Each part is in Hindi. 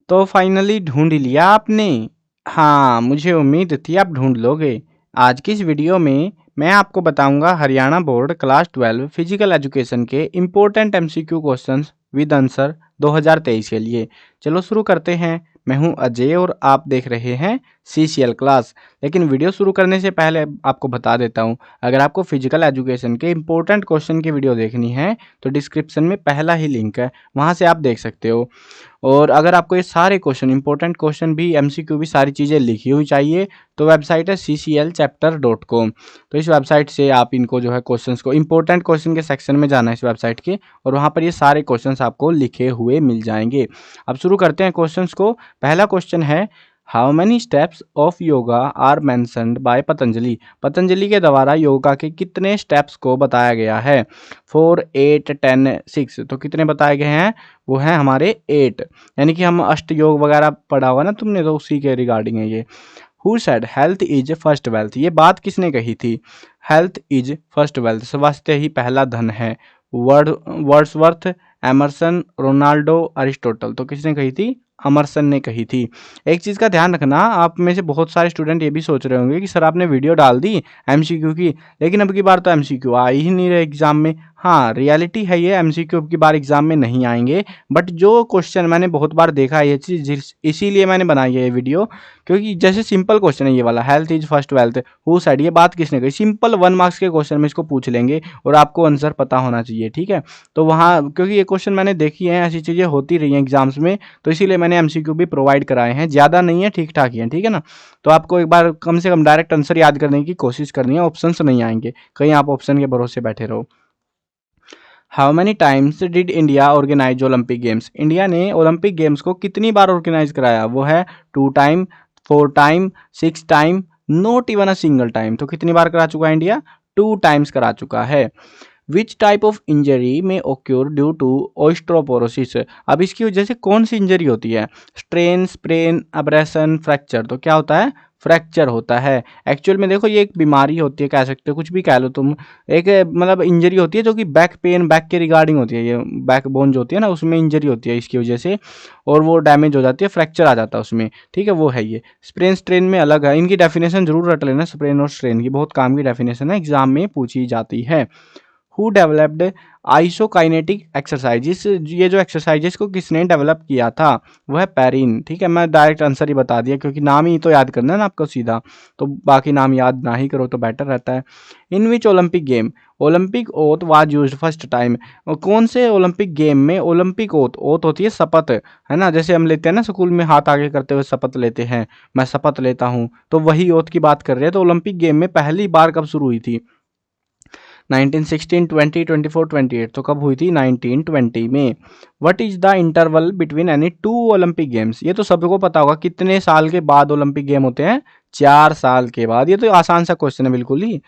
तो फाइनली ढूंढ लिया आपने। हाँ, मुझे उम्मीद थी आप ढूंढ लोगे। आज की इस वीडियो में मैं आपको बताऊंगा Haryana board class 12 physical education के important MCQ questions with answer 2023 के लिए। चलो शुरू करते हैं। मैं हूं अजय और आप देख रहे हैं सीसीएल क्लास। लेकिन वीडियो शुरू करने से पहले आपको बता देता हूं, अगर आपको फिजिकल एजुकेशन के इम्पोर्टेंट क्वेश्चन की वीडियो देखनी है तो डिस्क्रिप्शन में पहला ही लिंक है, वहां से आप देख सकते हो। और अगर आपको ये सारे क्वेश्चन इंपॉर्टेंट क्वेश्चन भी एमसीक्यू भी सारी चीज़ें लिखी हुई चाहिए तो वेबसाइट है cclchapter.com। तो इस वेबसाइट से आप इनको जो है क्वेश्चंस को इंपॉर्टेंट क्वेश्चन के सेक्शन में जाना है इस वेबसाइट के, और वहाँ पर ये सारे क्वेश्चंस आपको लिखे हुए मिल जाएंगे। अब शुरू करते हैं क्वेश्चंस को। पहला क्वेश्चन है, how many steps of yoga are mentioned by Patanjali. Patanjali के द्वारा योगा के कितने स्टेप्स को बताया गया है? 4, 8, 10, 6। तो कितने बताए गए हैं? वो हैं हमारे 8। यानी कि हम अष्ट योग वगैरह पढ़ा हुआ ना तुमने, तो उसी के रिगार्डिंग है ये। Who said health is first wealth. ये बात किसने कही थी? हेल्थ इज फर्स्ट वेल्थ, स्वास्थ्य ही पहला धन है। Wordsworth, Emerson, Ronaldo, Aristotle. तो किसने कही थी? अमरसन ने कही थी। एक चीज़ का ध्यान रखना, आप में से बहुत सारे स्टूडेंट ये भी सोच रहे होंगे कि सर आपने वीडियो डाल दी एमसीक्यू की, लेकिन अब की बार तो एमसीक्यू आ ही नहीं रहे एग्जाम में। हाँ, रियलिटी है ये, एमसीक्यू अब की बार एग्जाम में नहीं आएंगे। बट जो क्वेश्चन मैंने बहुत बार देखा है ये चीज़, इसीलिए मैंने बनाई है ये वीडियो, क्योंकि जैसे सिंपल क्वेश्चन है ये वाला, health is first wealth, who said, ये बात किसने कही? सिंपल 1 मार्क्स के क्वेश्चन में इसको पूछ लेंगे और आपको आंसर पता होना चाहिए, ठीक है। तो वहाँ क्योंकि ये क्वेश्चन मैंने देखी है, ऐसी चीज़ें होती रही हैं एग्जाम्स में, तो इसीलिए मैंने एमसीक्यू भी प्रोवाइड कराए हैं। ज़्यादा नहीं है, ठीक ठाक ही है, ठीक है ना। तो आपको एक बार कम से कम डायरेक्ट आंसर याद करने की कोशिश करनी है, ऑप्शंस नहीं आएंगे, कहीं आप ऑप्शन के भरोसे बैठे रहो। How many times did India organise Olympic Games. India ने ओलंपिक गेम्स को कितनी बार ऑर्गेनाइज कराया? वो है 2 time, 4 time, 6 time, not even a single time. तो कितनी बार करा चुका है इंडिया? 2 टाइम्स करा चुका है। विच टाइप ऑफ इंजरी में ओक्योर ड्यू टू ओस्ट्रोपोरोसिस। अब इसकी वजह से कौन सी इंजरी होती है? Strain, sprain, abrasion, fracture. तो क्या होता है? फ्रैक्चर होता है। एक्चुअल में देखो ये एक बीमारी होती है, कह सकते हो, कुछ भी कह लो तुम। एक मतलब इंजरी होती है जो कि बैक पेन, बैक के रिगार्डिंग होती है। ये बैक बोन जो होती है ना, उसमें इंजरी होती है इसकी वजह से, और वो डैमेज हो जाती है, फ्रैक्चर आ जाता है उसमें, ठीक है। वो है ये। स्प्रेन स्ट्रेन में अलग है, इनकी डेफिनेशन जरूर रट लेना। स्प्रेन और स्ट्रेन की बहुत काम की डेफिनेशन है, एग्जाम में पूछी जाती है। Who developed isokinetic exercises. ये जो एक्सरसाइजेस को किसने डेवलप किया था? वो है पेरिन, ठीक है। मैं डायरेक्ट आंसर ही बता दिया, क्योंकि नाम ही तो याद करना है ना आपको सीधा, तो बाकी नाम याद ना ही करो तो बेटर रहता है। In which Olympic game Olympic oath was used first time. कौन से ओलंपिक गेम में ओलंपिक ओथ, ओथ होती है शपथ, है ना, जैसे हम लेते हैं ना स्कूल में हाथ आगे करते हुए शपथ लेते हैं, मैं शपथ लेता हूँ, तो वही ओथ की बात कर रहे हैं। तो ओलंपिक गेम में पहली बार कब शुरू हुई थी? 1916, 20, 24, 28। तो कब हुई थी? 1920 में। What is the interval between any two Olympic games. ये तो सबको पता होगा, कितने साल के बाद ओलंपिक गेम होते हैं? 4 साल के बाद। ये तो आसान सा क्वेश्चन है बिल्कुल ही।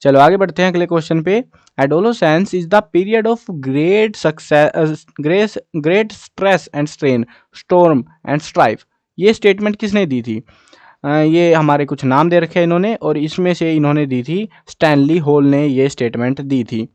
चलो आगे बढ़ते हैं अगले क्वेश्चन पे। Adolescence is the period of great success, great stress and strain, storm and strife. ये स्टेटमेंट किसने दी थी? ये हमारे कुछ नाम दे रखे हैं इन्होंने, और इसमें से इन्होंने दी थी स्टैनली हॉल ने ये स्टेटमेंट दी थी।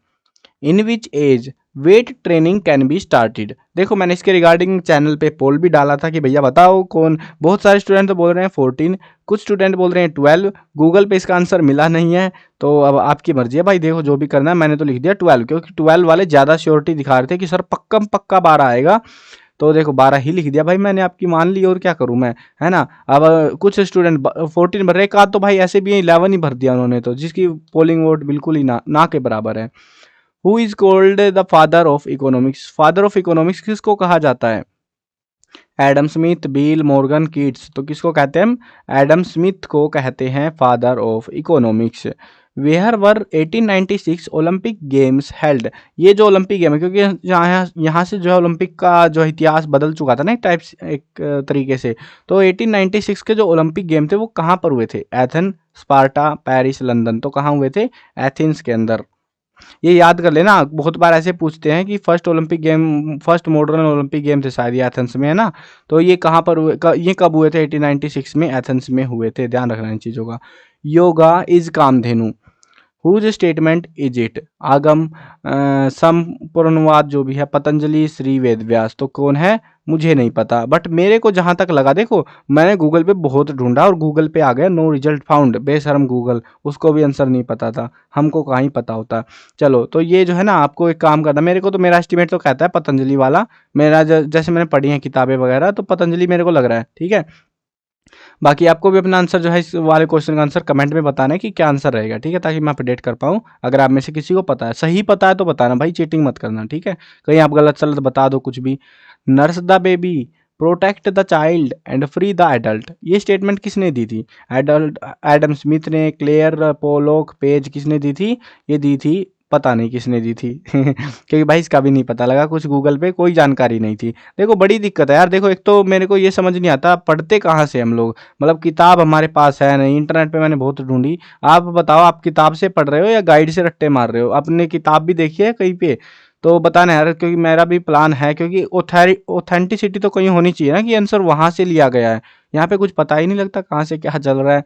In which age weight training can be started. देखो मैंने इसके रिगार्डिंग चैनल पे पोल भी डाला था कि भैया बताओ कौन। बहुत सारे स्टूडेंट तो बोल रहे हैं 14, कुछ स्टूडेंट बोल रहे हैं 12। गूगल पे इसका आंसर मिला नहीं है, तो अब आपकी मर्जी है भाई, देखो जो भी करना है। मैंने तो लिख दिया 12, क्योंकि 12 वाले ज़्यादा श्योरिटी दिखा रहे थे कि सर पक्का पक्का 12 आएगा। तो देखो 12 ही लिख दिया भाई मैंने, आपकी मान ली, और क्या करूं मैं, है ना। अब कुछ स्टूडेंट 14 भर रहे, एक आध तो भाई ऐसे भी 11 ही भर दिया उन्होंने, तो जिसकी पोलिंग वोट बिल्कुल ही ना के बराबर है। Who is called the father of economics. Father of economics किसको कहा जाता है? Adam Smith, bill Morgan, Keats. तो किसको कहते हैं हम? एडम स्मिथ को कहते हैं father of economics. Where were 1896 Olympic Games held. ये जो ओलंपिक गेम है, क्योंकि यहाँ से जो है ओलंपिक का जो इतिहास बदल चुका था ना एक तरीके से, तो 1896 के जो ओलंपिक गेम थे वो कहाँ पर हुए थे? Athens, Sparta, Paris, London. तो कहाँ हुए थे? एथेंस के अंदर। ये याद कर लेना, बहुत बार ऐसे पूछते हैं कि first Olympic game, first modern Olympic game थे शायद ये एथेंस में, है ना। तो ये कहाँ पर हुए, ये कब हुए थे? 1896 में एथेंस में हुए थे, ध्यान रखना इन चीज़ों का। Yoga is Kamadhenu. Whose statement is it? आगम, संपूर्णवाद जो भी है, पतंजलि, श्री वेद व्यास। तो कौन है? मुझे नहीं पता, बट मेरे को जहाँ तक लगा, देखो मैंने गूगल पे बहुत ढूंढा और गूगल पे आ गया नो रिजल्ट फाउंड, बेशरम गूगल, उसको भी आंसर नहीं पता था, हमको कहाँ ही पता होता। चलो तो ये जो है ना, आपको एक काम करना, मेरे को तो मेरा एस्टिमेट तो कहता है पतंजलि वाला, मेरा जैसे मैंने पढ़ी है किताबें वगैरह, तो पतंजलि मेरे को लग रहा है, ठीक है। बाकी आपको भी अपना आंसर जो है इस वाले क्वेश्चन का आंसर कमेंट में बताना है कि क्या आंसर रहेगा, ठीक है, ताकि मैं अपडेट कर पाऊँ। अगर आप में से किसी को पता है, सही पता है तो बताना भाई, चीटिंग मत करना, ठीक है। कहीं आप गलत सलत बता दो कुछ भी। Nurse the baby, protect the child and free the adult, ये स्टेटमेंट किसने दी थी? एडल्ट एडम स्मिथ ने, क्लेयर पोलोक पेज, किसने दी थी? ये दी थी, पता नहीं किसने दी थी क्योंकि भाई इसका भी नहीं पता लगा, कुछ गूगल पे कोई जानकारी नहीं थी। देखो बड़ी दिक्कत है यार, देखो एक तो मेरे को ये समझ नहीं आता पढ़ते कहाँ से हम लोग, मतलब किताब हमारे पास है नहीं, इंटरनेट पे मैंने बहुत ढूंढी। आप बताओ, आप किताब से पढ़ रहे हो या गाइड से रट्टे मार रहे हो? आपने किताब भी देखी है कहीं पे तो बताना यार, क्योंकि मेरा भी प्लान है, क्योंकि ऑथेंटिसिटी तो कहीं होनी चाहिए ना कि आंसर वहां से लिया गया है। यहाँ पे कुछ पता ही नहीं लगता कहाँ से क्या चल रहा है।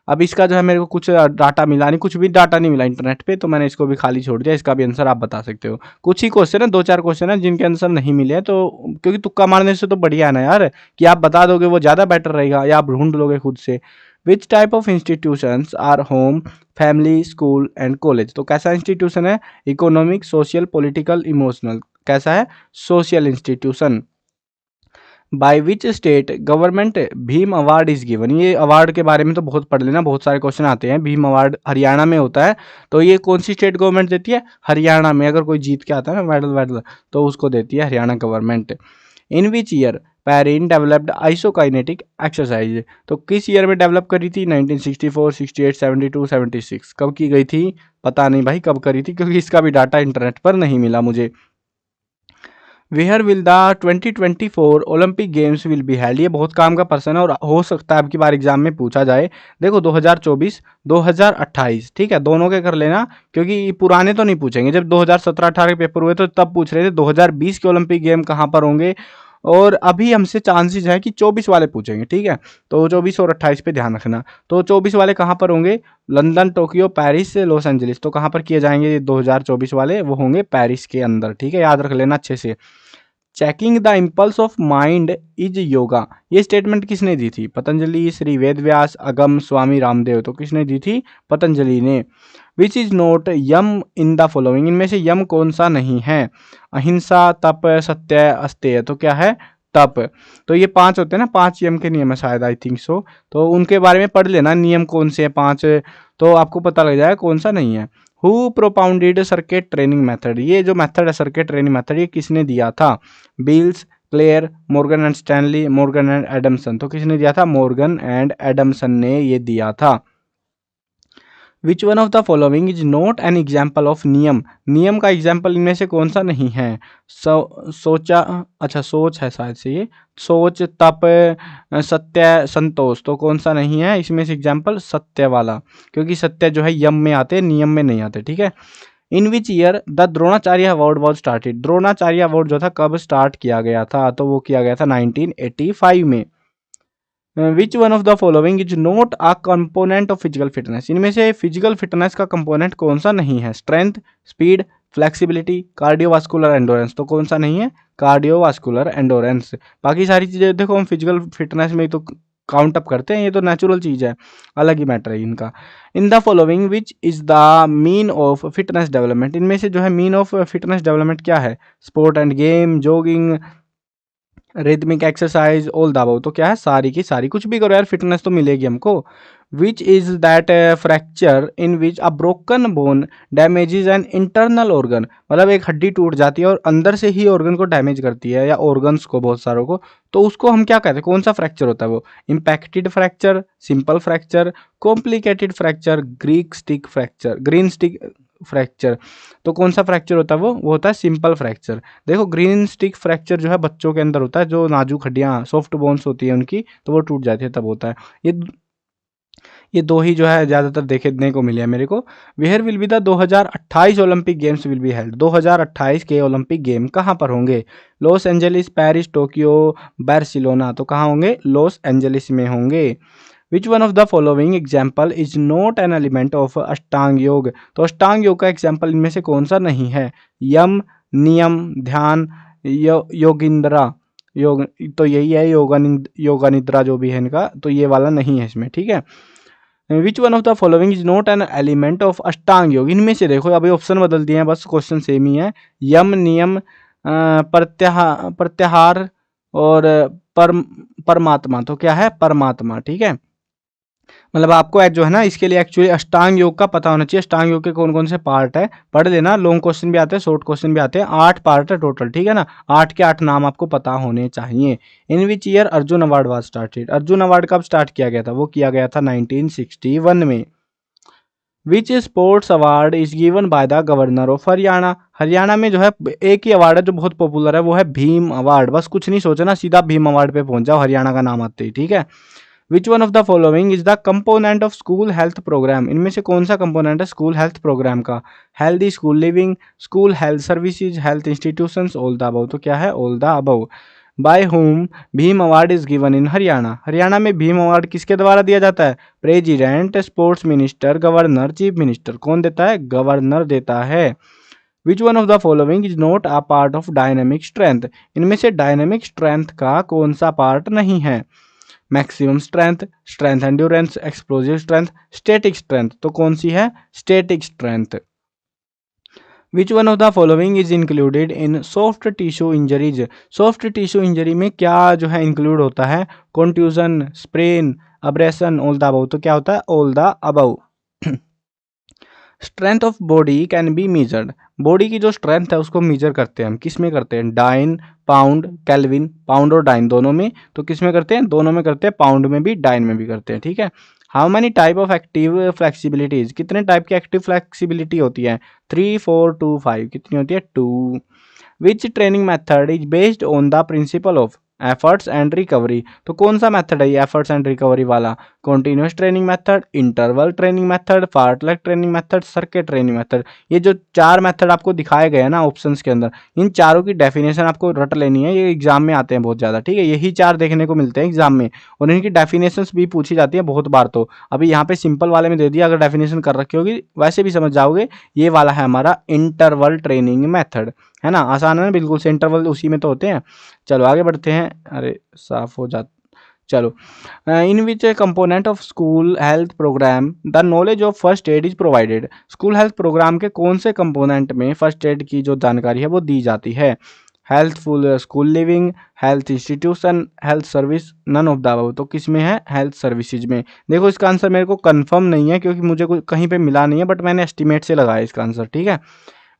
अब इसका जो है मेरे को कुछ डाटा मिला नहीं, कुछ भी डाटा नहीं मिला इंटरनेट पे, तो मैंने इसको भी खाली छोड़ दिया। इसका भी आंसर आप बता सकते हो। कुछ ही क्वेश्चन है, 2-4 क्वेश्चन है जिनके आंसर नहीं मिले हैं, तो क्योंकि तुक्का मारने से तो बढ़िया है ना यार, कि आप बता दोगे वो ज़्यादा बेटर रहेगा, या आप ढूंढ लोगे खुद से। Which type of institutions are home, family, school and college, तो कैसा इंस्टीट्यूशन है? इकोनॉमिक, सोशल, पॉलिटिकल, इमोशनल, कैसा है? Social institution. By which state government Bhim award is given, ये अवार्ड के बारे में तो बहुत पढ़ लेना, बहुत सारे क्वेश्चन आते हैं। भीम अवार्ड हरियाणा में होता है, तो ये कौन सी स्टेट गवर्नमेंट देती है? हरियाणा में। अगर कोई जीत के आता है ना मेडल वेडल, तो उसको देती है Haryana government. In which year Perrin developed isokinetic exercise, तो किस ईयर में डेवलप करी थी? 1964, 68, 72, 76, कब की गई थी? पता नहीं भाई कब करी थी, क्योंकि इसका भी डाटा इंटरनेट पर नहीं मिला मुझे। Where will the 2024 Olympic games will be held, ये बहुत काम का पर्सन है और हो सकता है अब की बार एग्जाम में पूछा जाए। देखो 2024, 2028, ठीक है, दोनों के कर लेना, क्योंकि पुराने तो नहीं पूछेंगे। जब 2017-18 के पेपर हुए तो तब पूछ रहे थे 2020 के ओलंपिक गेम कहाँ पर होंगे, और अभी हमसे चांसेस है कि 24 वाले पूछेंगे, ठीक है। तो 24 और 28 पे ध्यान रखना। तो 24 वाले कहाँ पर होंगे? London, Tokyo, Paris, Los Angeles, तो कहाँ पर किए जाएंगे ये 2024 वाले? वो होंगे पेरिस के अंदर, ठीक है, याद रख लेना अच्छे से। Checking the impulse of mind is yoga, ये स्टेटमेंट किसने दी थी? पतंजलि, श्री वेदव्यास, अगम, स्वामी रामदेव, तो किसने दी थी? पतंजलि ने। Which is not yama in the following, इनमें से यम कौन सा नहीं है? अहिंसा, तप, सत्य, अस्तेय, तो क्या है? तप। तो ये 5 होते हैं ना, 5 यम के नियम है शायद, आई थिंक सो, तो उनके बारे में पढ़ लेना, नियम कौन से हैं 5, तो आपको पता लग जाएगा कौन सा नहीं है। Who propounded circuit training method, ये जो मेथड है सर्किट ट्रेनिंग मेथड, ये किसने दिया था? Bills, Clare, Morgan and Stanley, Morgan and Adamson, तो किसने दिया था? मॉर्गन एंड एडमसन ने ये दिया था। विच one of the following is not an example of नियम, नियम का एग्जाम्पल इनमें से कौन सा नहीं है? सोचा, अच्छा सोच है शायद से ये, सोच, तप, सत्य, संतोष, तो कौन सा नहीं है इसमें से एग्जाम्पल? सत्य वाला, क्योंकि सत्य जो है यम में आते, नियम में नहीं आते, ठीक है। In which year the Dronacharya award was started, Dronacharya award जो था कब स्टार्ट किया गया था? तो वो किया गया था 1985 में। विच one of the following is not a component of physical fitness, इनमें से फिजिकल फिटनेस का कंपोनेंट कौन सा नहीं है? Strength, speed, flexibility, cardiovascular endurance, तो कौन सा नहीं है? Cardiovascular endurance. बाकी सारी चीज़ें देखो हम फिजिकल फिटनेस में तो काउंट अप करते हैं, ये तो नेचुरल चीज़ है, अलग ही मैटर है इनका। इन the following which is the mean of fitness development, इनमें से जो है मीन ऑफ फिटनेस डेवलपमेंट क्या है? Sport end game, jogging, rhythmic exercise, all the above, तो क्या है? सारी की सारी, कुछ भी करो यार फिटनेस तो मिलेगी हमको। Which is that fracture in which a broken bone damages an internal organ, मतलब एक हड्डी टूट जाती है और अंदर से ही ऑर्गन को डैमेज करती है, या ऑर्गन्स को बहुत सारों को, तो उसको हम क्या कहते हैं? कौन सा फ्रैक्चर होता है वो? Impacted fracture, simple fracture, complicated fracture, Greek stick fracture, green stick fracture, तो कौन सा फ्रैक्चर होता है वो होता है सिंपल फ्रैक्चर। देखो ग्रीन स्टिक फ्रैक्चर जो है बच्चों के अंदर होता है, जो नाजुक हड्डियां सॉफ्ट बोन्स होती है उनकी, तो वो टूट जाती है तब होता है। ये दो ही जो है ज़्यादातर देखने को मिले हैं मेरे को। Where will be the 2028 Olympic games will be held, 2028 के ओलंपिक गेम कहाँ पर होंगे? Los Angeles, Paris, Tokyo, Barcelona, तो कहाँ होंगे? लॉस एंजलिस में होंगे। Which one of the following example is not an element of Ashtanga yoga, तो अष्टांग योग का एग्जाम्पल इनमें से कौन सा नहीं है? यम, नियम, ध्यान, योगिंद्रा, योग तो यही है, योगा निद्रा जो भी है इनका, तो ये वाला नहीं है इसमें, ठीक है। Which one of the following is not an element of Ashtanga योग, इनमें से देखो अभी ऑप्शन बदल दिए हैं, बस क्वेश्चन सेम ही है। यम, नियम, प्रत्याहार और परमात्मा। तो क्या है? परमात्मा, ठीक है। मतलब आपको जो है ना इसके लिए एक्चुअली अष्टांग योग का पता होना चाहिए, अष्टांग योग के कौन कौन से पार्ट है पढ़ लेना, लॉन्ग क्वेश्चन भी आते हैं, शॉर्ट क्वेश्चन भी आते हैं, 8 पार्ट है टोटल, ठीक है ना। 8 के 8 नाम आपको पता होने चाहिए। In which year Arjuna award was started, Arjuna award कब स्टार्ट किया गया था? वो किया गया था 1961 में। Which sports award is given by the governor of Haryana, Haryana में जो है एक ही अवार्ड है जो बहुत पॉपुलर है, वो है भीम अवार्ड। बस कुछ नहीं सोचना, सीधा भीम अवार्ड पे पहुंच जाओ हरियाणा का नाम आते ही, ठीक है। Which one of the following is the component of school health programme, इनमें से कौन सा कंपोनेंट है स्कूल हेल्थ प्रोग्राम का? Healthy school living, school health services, health institutions, all the above. तो क्या है? All the above. By whom Bhim award is given in Haryana, Haryana में भीम अवार्ड किसके द्वारा दिया जाता है? President, sports minister, governor, chief minister. कौन देता है? गवर्नर देता है। Which one of the following is not a part of dynamic strength, इनमें से डायनेमिक स्ट्रेंथ का कौन सा पार्ट नहीं है? Maximum strength, strength endurance, explosive strength, static strength. तो कौन सी है? Static strength. Which one of the following is included in soft tissue injuries, soft tissue injury में क्या जो है इंक्लूड होता है? Contusion, sprain, abrasion, all the above. तो क्या होता है? All the above. Strength of body can be measured, body की जो स्ट्रेंथ है उसको मेजर करते हैं हम, किस में करते हैं? डाइन, पाउंड, केल्विन, पाउंड और डाइन दोनों में। तो किस में करते हैं? दोनों में करते हैं, पाउंड में भी डाइन में भी करते हैं, ठीक है। How many type of active flexibilities, कितने टाइप की एक्टिव फ्लेक्सिबिलिटी होती है? 3, 4, 2, 5। कितनी होती है? 2। Which training method is based on the principle of efforts and recovery, तो कौन सा मेथड है ये एफर्ट्स एंड रिकवरी वाला? Continuous training method, interval training method, fartlek training method, circuit training method. ये जो 4 मेथड आपको दिखाए गए हैं ना ऑप्शंस के अंदर, इन चारों की डेफिनेशन आपको रट लेनी है, ये एग्जाम में आते हैं बहुत ज़्यादा, ठीक है। यही 4 देखने को मिलते हैं एग्जाम में और इनकी डेफिनेशंस भी पूछी जाती है बहुत बार। तो अभी यहाँ पे सिंपल वाले में दे दिया, अगर डेफिनेशन कर रखी होगी वैसे भी समझ जाओगे। ये वाला है हमारा इंटरवल ट्रेनिंग मेथड, है ना। आसान है ना बिल्कुल से, इंटरवल उसी में तो होते हैं। चलो आगे बढ़ते हैं, अरे साफ हो जाता। चलो, in which component of school health program the knowledge of first aid is provided, school health program के कौन से कंपोनेंट में फर्स्ट एड की जो जानकारी है वो दी जाती है? Healthful school living, health institution, health service, none of the above. तो किस में है? हेल्थ सर्विसेज में। देखो इसका आंसर मेरे को कंफर्म नहीं है क्योंकि मुझे कहीं पे मिला नहीं है, बट मैंने एस्टिमेट से लगाया इसका आंसर, ठीक है।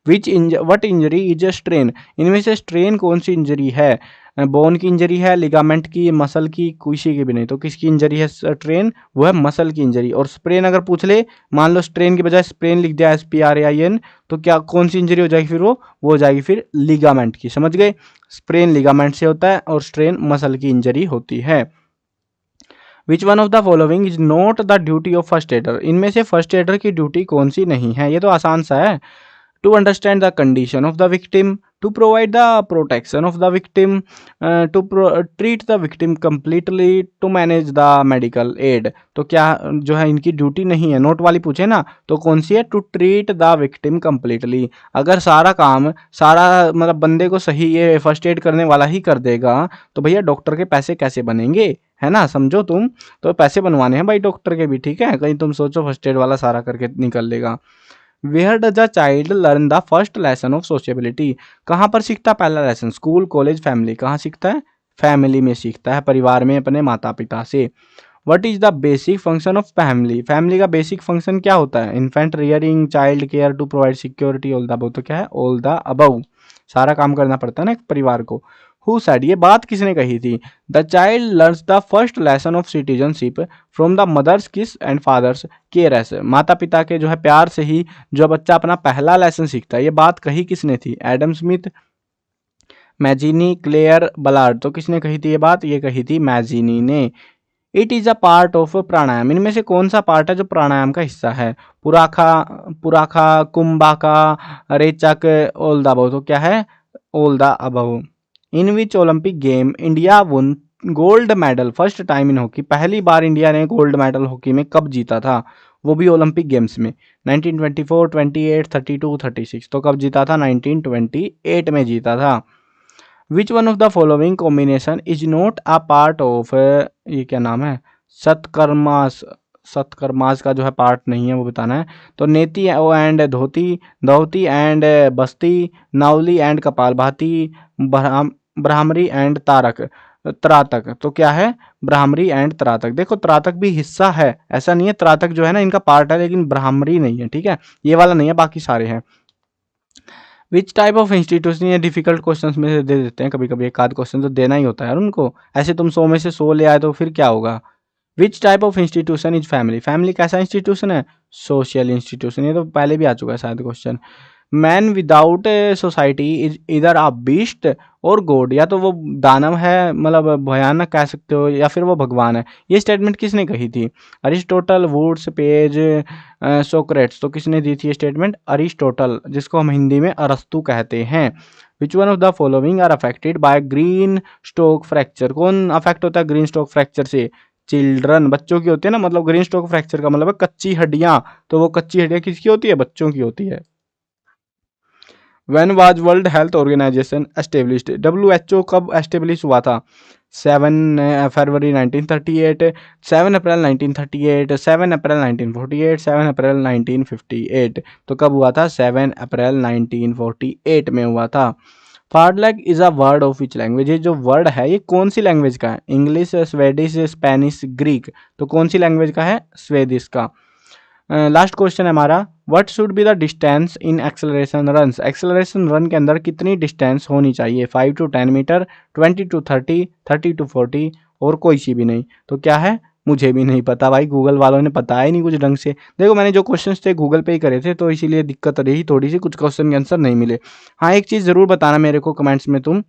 What injury is a strain, इनमें से स्ट्रेन कौन सी इंजरी है? बोन की इंजरी है, लिगामेंट की, मसल की, किसी की भी नहीं। तो किसकी इंजरी है स्ट्रेन? वो है मसल की इंजरी। और स्प्रेन अगर पूछ ले, मान लो स्ट्रेन की बजाय स्प्रेन लिख दिया, SPRAIN, तो क्या कौन सी इंजरी हो जाएगी फिर? वो हो जाएगी फिर लिगामेंट की, समझ गए। स्प्रेन लिगामेंट से होता है और स्ट्रेन मसल की इंजरी होती है। Which one of the following is not the duty of first adder, इनमें से फर्स्ट एडर की ड्यूटी कौन सी नहीं है? ये तो आसान सा है। To understand the condition of the victim, to provide the protection of the victim, treat the victim completely, to manage the medical aid। तो क्या जो है इनकी ड्यूटी नहीं है? नोट वाली पूछे ना, तो कौन सी है? To treat the victim completely, अगर सारा काम सारा मतलब बंदे को सही ये फर्स्ट एड करने वाला ही कर देगा तो भैया डॉक्टर के पैसे कैसे बनेंगे, है ना। समझो तुम, तो पैसे बनवाने हैं भाई डॉक्टर के भी, ठीक है। कहीं तुम सोचो फर्स्ट एड वाला सारा करके निकल लेगा। Where does a child learn the first lesson of sociability, कहाँ पर सीखता है पहला लेसन? School, college, family. कहाँ सीखता है? फैमिली में सीखता है, परिवार में अपने माता पिता से। What is the basic function of family, family का बेसिक फंक्शन क्या होता है? Infant rearing, child care, to provide security, all the above. तो क्या है? All the above. सारा काम करना पड़ता है ना एक परिवार को। हु सेड, ये बात किसने कही थी? The child learns the first lesson of citizenship from the mother's kiss and father's cares, माता पिता के जो है प्यार से ही जो बच्चा अपना पहला लेसन सीखता है। ये बात कही किसने थी? Adam Smith, Mazzini, Clare, Ballard. तो किसने कही थी ये बात? ये कही थी मैजिनी ने। It is a part of pranayama, इनमें से कौन सा पार्ट है जो प्राणायाम का हिस्सा है? Puraka, puraka, kumbhaka, rechaka, all the above. तो क्या है? All the above. In which Olympic game India won gold medal first time in hockey, पहली बार इंडिया ने गोल्ड मेडल हॉकी में कब जीता था? वो भी ओलंपिक गेम्स में। 1924, 28, 32, 36। तो कब जीता था? 1928 में जीता था। विच one of the following combination is not a part of, ये क्या नाम है, सतकर्मास, सतकर्मास का जो है पार्ट नहीं है वो बताना है। तो नेति and dhoti, dhoti and Basti, Navali and kapalbhati, bhramari and Tarak, त्रातक। तो क्या है, ब्राह्मरी एंड त्रातक। देखो त्रातक भी हिस्सा है, ऐसा नहीं है, त्रातक जो है ना इनका पार्ट है, लेकिन ब्राह्मरी नहीं है, ठीक है, ये वाला नहीं है, बाकी सारे हैं। विच टाइप ऑफ इंस्टीट्यूशन, ये डिफिकल्ट क्वेश्चन में से दे देते हैं कभी कभी, एक आध क्वेश्चन तो देना ही होता है यार उनको, ऐसे तुम 100 में से 100 ले आए तो फिर क्या होगा। विच type of institution is family, family कैसा इंस्टीट्यूशन है, सोशल इंस्टीट्यूशन, ये तो पहले भी आ चुका है शायद question. Man without society is इधर अ बीस्ट और गॉड, या तो वो दानव है, मतलब भयानक कह सकते हो, या फिर वो भगवान है। ये स्टेटमेंट किसने कही थी, अरिस्टोटल, वुड्स, पेज, सोक्रेट्स। तो किसने दी थी ये स्टेटमेंट, अरिस्टोटल, जिसको हम हिंदी में अरस्तु कहते हैं। Which one of the following are affected by green stick fracture, कौन अफेक्ट होता है ग्रीन स्टोक फ्रैक्चर से, चिल्ड्रन, बच्चों की होती है ना, मतलब ग्रीन स्टोक फ्रैक्चर का मतलब है कच्ची हड्डियां, तो वो कच्ची हड्डियां किसकी होती है, बच्चों की होती है। When was World Health Organization established, WHO कब एस्टेब्लिश हुआ था, 7 फरवरी 1938, 7 अप्रैल 1938, 7 अप्रैल 1948, 7 अप्रैल 1958। तो कब हुआ था, 7 अप्रैल 1948 में हुआ था। Fartlek is a word of which language, ये जो वर्ड है ये कौन सी लैंग्वेज का है, इंग्लिश, स्वेडिश, स्पेनिश, ग्रीक। तो कौन सी लैंग्वेज का है, स्वेदिश का। लास्ट क्वेश्चन है हमारा, what should be the distance in acceleration runs, acceleration run के अंदर कितनी डिस्टेंस होनी चाहिए, 5 to 10 मीटर, 20 to 30, 30 to 40, और कोई सी भी नहीं। तो क्या है, मुझे भी नहीं पता भाई, गूगल वालों ने बताया ही नहीं कुछ ढंग से। देखो मैंने जो क्वेश्चंस थे गूगल पे ही करे थे, तो इसीलिए दिक्कत रही थोड़ी सी, कुछ क्वेश्चन के आंसर नहीं मिले। हाँ एक चीज़ ज़रूर बताना मेरे को कमेंट्स में, तुम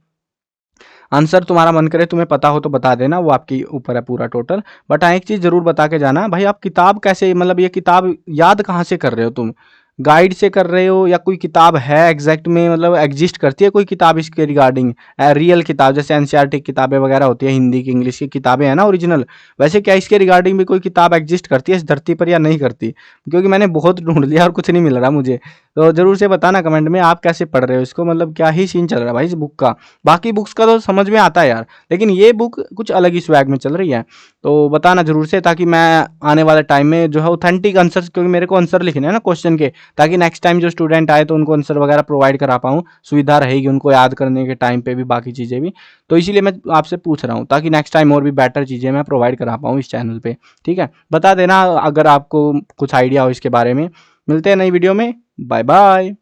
आंसर तुम्हारा मन करे तुम्हें पता हो तो बता देना, वो आपके ऊपर है पूरा टोटल। बट हाँ एक चीज़ ज़रूर बता के जाना भाई, आप किताब कैसे, मतलब ये किताब याद कहाँ से कर रहे हो तुम, गाइड से कर रहे हो या कोई किताब है एग्जैक्ट में, मतलब एग्जिस्ट करती है कोई किताब इसके रिगार्डिंग, रियल किताब, जैसे एनसीईआरटी किताबें वगैरह होती है, हिंदी की इंग्लिश की किताबें हैं ना ओरिजिनल, वैसे क्या इसके रिगार्डिंग भी कोई किताब एग्जिस्ट करती है इस धरती पर या नहीं करती, क्योंकि मैंने बहुत ढूंढ लिया और कुछ नहीं मिल रहा मुझे। तो जरूर से बताना कमेंट में आप कैसे पढ़ रहे हो इसको, मतलब क्या ही सीन चल रहा है भाई इस बुक का। बाकी बुक्स का तो समझ में आता है यार, लेकिन ये बुक कुछ अलग ही स्वैग में चल रही है। तो बताना जरूर से, ताकि मैं आने वाले टाइम में जो है ऑथेंटिक आंसर, क्योंकि मेरे को आंसर लिखने हैं ना क्वेश्चन के, ताकि नेक्स्ट टाइम जो स्टूडेंट आए तो उनको आंसर वगैरह प्रोवाइड करा पाऊँ, सुविधा रहेगी उनको याद करने के टाइम पे भी, बाकी चीज़ें भी। तो इसीलिए मैं आपसे पूछ रहा हूँ, ताकि नेक्स्ट टाइम और भी बेटर चीज़ें मैं प्रोवाइड करा पाऊँ इस चैनल पे। ठीक है, बता देना अगर आपको कुछ आइडिया हो इसके बारे में। मिलते हैं नई वीडियो में, बाय बाय।